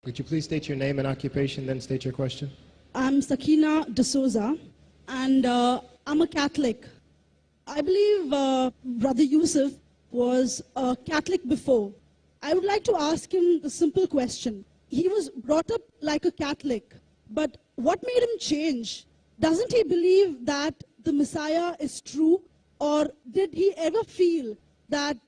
Would you please state your name and occupation, then state your question? I'm Sakina D'Souza, and I'm a Catholic. I believe Brother Yusuf was a Catholic before. I would like to ask him the simple question. He was brought up like a Catholic, but what made him change? Doesn't he believe that the Messiah is true, or did he ever feel that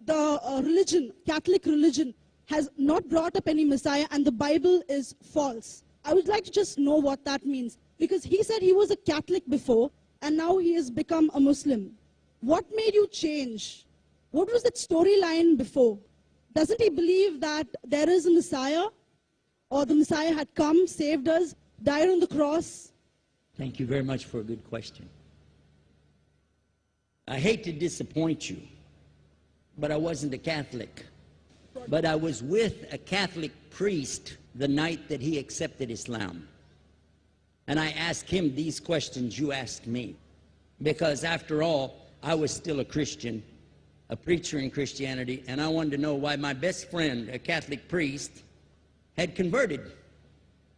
the religion, Catholic religion, has not brought up any Messiah and the Bible is false? I would like to just know what that means, because he said he was a Catholic before and now he has become a Muslim. What made you change? What was that storyline before? Doesn't he believe that there is a Messiah, or the Messiah had come, saved us, died on the cross? Thank you very much for a good question. I hate to disappoint you, but I wasn't a Catholic. But I was with a Catholic priest the night that he accepted Islam. And I asked him these questions you asked me. Because after all, I was still a Christian, a preacher in Christianity, and I wanted to know why my best friend, a Catholic priest, had converted.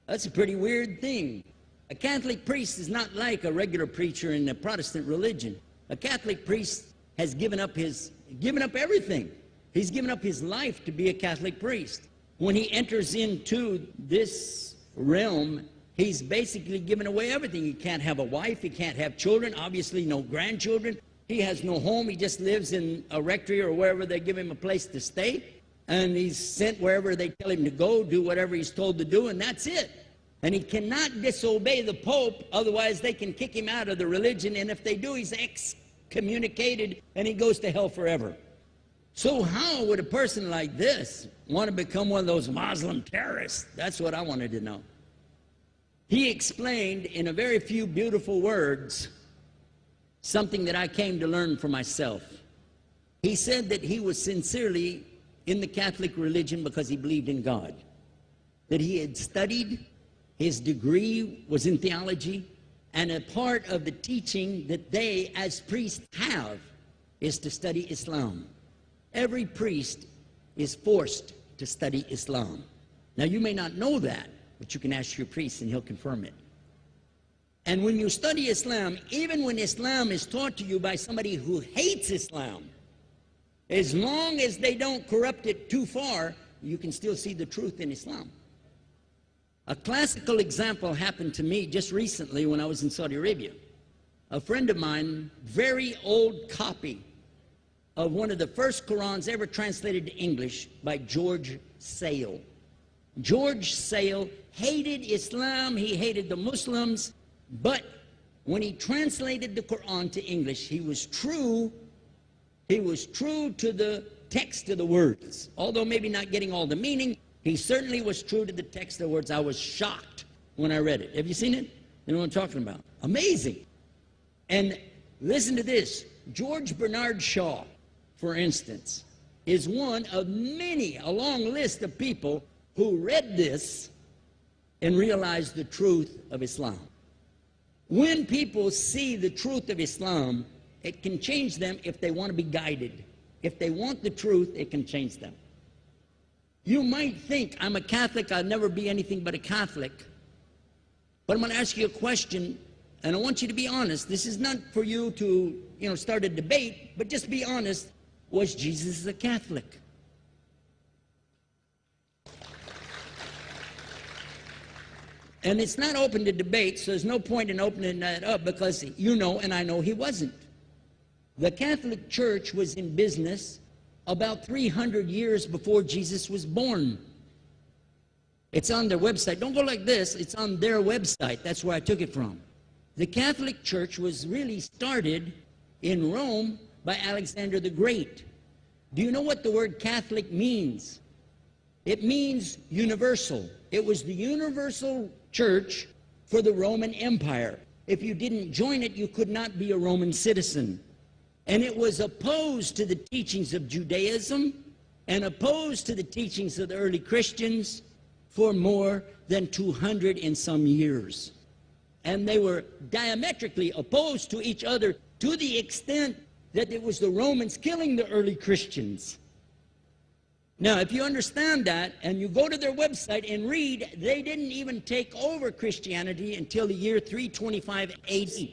That's a pretty weird thing. A Catholic priest is not like a regular preacher in the Protestant religion. A Catholic priest has given up everything. He's given up his life to be a Catholic priest. When he enters into this realm, he's basically given away everything. He can't have a wife, he can't have children, obviously no grandchildren. He has no home, he just lives in a rectory or wherever they give him a place to stay. And he's sent wherever they tell him to go, do whatever he's told to do, and that's it. And he cannot disobey the Pope, otherwise they can kick him out of the religion, and if they do, he's excommunicated and he goes to hell forever. So how would a person like this want to become one of those Muslim terrorists? That's what I wanted to know. He explained in a very few beautiful words something that I came to learn for myself. He said that he was sincerely in the Catholic religion because he believed in God, that he had studied, his degree was in theology, and a part of the teaching that they as priests have is to study Islam. Every priest is forced to study Islam. Now, you may not know that, but you can ask your priest and he'll confirm it. And when you study Islam, even when Islam is taught to you by somebody who hates Islam, as long as they don't corrupt it too far, you can still see the truth in Islam. A classical example happened to me just recently when I was in Saudi Arabia. A friend of mine, very old copy of one of the first Qurans ever translated to English by George Sale. George Sale hated Islam, he hated the Muslims, but when he translated the Quran to English, he was true to the text of the words. Although maybe not getting all the meaning, he certainly was true to the text of the words. I was shocked when I read it. Have you seen it? You know what I'm talking about? Amazing. And listen to this. George Bernard Shaw, for instance, is one of many, a long list of people who read this and realized the truth of Islam. When people see the truth of Islam, it can change them if they want to be guided. If they want the truth, it can change them. You might think, I'm a Catholic, I'll never be anything but a Catholic. But I'm going to ask you a question, and I want you to be honest. This is not for you to, start a debate, but just be honest. Was Jesus a Catholic? And it's not open to debate, so there's no point in opening that up, because you know and I know he wasn't. The Catholic Church was in business about 300 years before Jesus was born. It's on their website. Don't go like this. It's on their website. That's where I took it from. The Catholic Church was really started in Rome by Alexander the Great. Do you know what the word Catholic means? It means universal. It was the universal church for the Roman Empire. If you didn't join it, you could not be a Roman citizen. And it was opposed to the teachings of Judaism and opposed to the teachings of the early Christians for more than 200 and some years. And they were diametrically opposed to each other to the extent that it was the Romans killing the early Christians. Now, if you understand that, and you go to their website and read, they didn't even take over Christianity until the year 325 AD.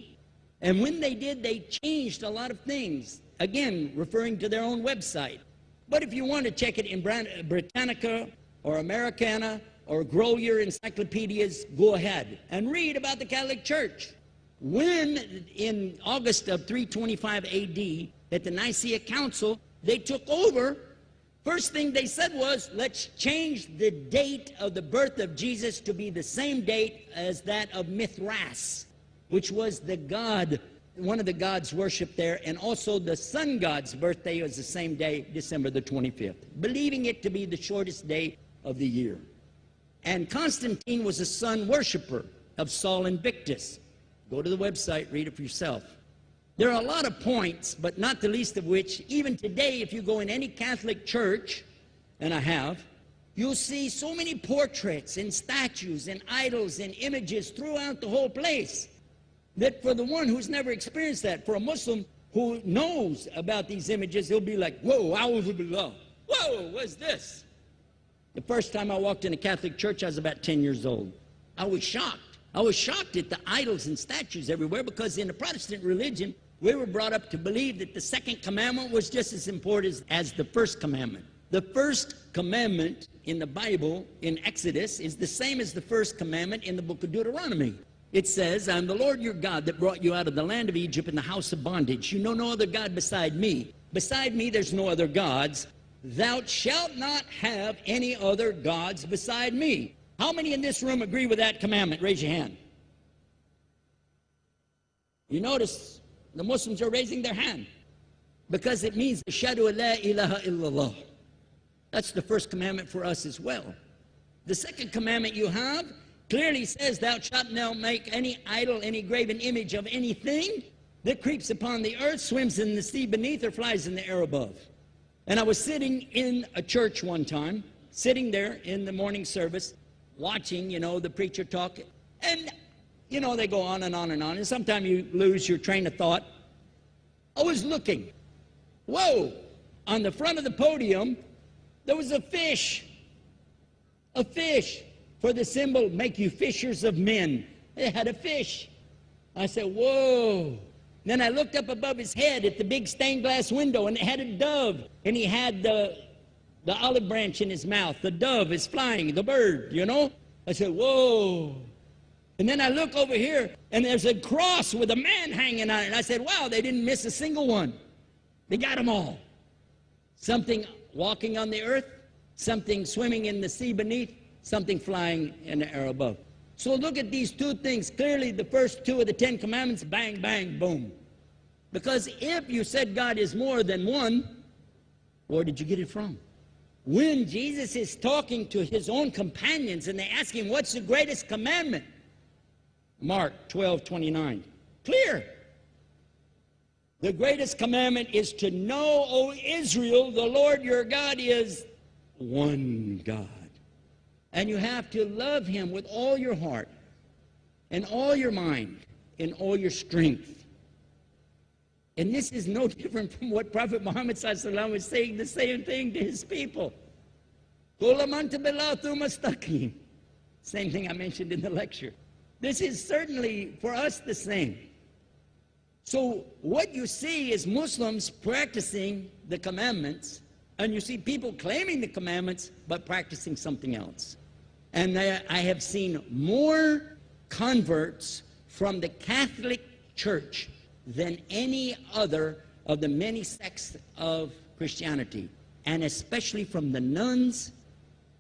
And when they did, they changed a lot of things. Again, referring to their own website. But if you want to check it in Britannica or Americana or grow your encyclopedias, go ahead and read about the Catholic Church. When, in August of 325 AD, at the Nicaea Council, they took over, first thing they said was, let's change the date of the birth of Jesus to be the same date as that of Mithras, which was the god, one of the gods worshipped there, and also the sun god's birthday was the same day, December the 25th, believing it to be the shortest day of the year. And Constantine was a sun worshiper of Sol Invictus. Go to the website, read it for yourself. There are a lot of points, but not the least of which, even today, if you go in any Catholic church, and I have, you'll see so many portraits and statues and idols and images throughout the whole place, that for the one who's never experienced that, for a Muslim who knows about these images, he'll be like, whoa, a'udhu billah. Whoa, what's this? The first time I walked in a Catholic church, I was about 10 years old. I was shocked. I was shocked at the idols and statues everywhere, because in the Protestant religion, we were brought up to believe that the second commandment was just as important as the first commandment. The first commandment in the Bible, in Exodus, is the same as the first commandment in the book of Deuteronomy. It says, I'm the Lord your God that brought you out of the land of Egypt in the house of bondage. You know no other God beside me. Beside me there's no other gods. Thou shalt not have any other gods beside me. How many in this room agree with that commandment? Raise your hand. You notice the Muslims are raising their hand, because it means Ashhadu an la ilaha illallah. That's the first commandment for us as well. The second commandment you have clearly says, thou shalt not make any idol, any graven image of anything that creeps upon the earth, swims in the sea beneath, or flies in the air above. And I was sitting in a church one time, sitting there in the morning service, watching, the preacher talk, and they go on and on and on, and sometimes you lose your train of thought. I was looking. Whoa! On the front of the podium, there was a fish. A fish. For the symbol, make you fishers of men. They had a fish. I said, whoa. Then I looked up above his head at the big stained glass window, and it had a dove. And he had the olive branch in his mouth. The dove is flying, the bird, I said, whoa. And then I look over here, and there's a cross with a man hanging on it. And I said, wow, they didn't miss a single one. They got them all. Something walking on the earth, something swimming in the sea beneath, something flying in the air above. So look at these two things. Clearly, the first two of the 10 commandments, bang, bang, boom. Because if you said God is more than one, where did you get it from? When Jesus is talking to his own companions, and they ask him, what's the greatest commandment? Mark 12:29. Clear. The greatest commandment is to know, O Israel, the Lord your God is one God. And you have to love him with all your heart, and all your mind, and all your strength. And this is no different from what Prophet Muhammad ﷺ was saying, the same thing to his people. Same thing I mentioned in the lecture. This is certainly for us the same. So what you see is Muslims practicing the commandments, and you see people claiming the commandments but practicing something else. And I have seen more converts from the Catholic Church than any other of the many sects of Christianity, and especially from the nuns,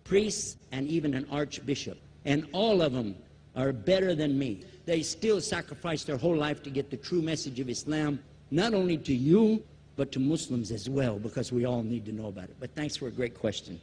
priests, and even an archbishop. And all of them are better than me. They still sacrifice their whole life to get the true message of Islam, not only to you, but to Muslims as well, because we all need to know about it. But thanks for a great question.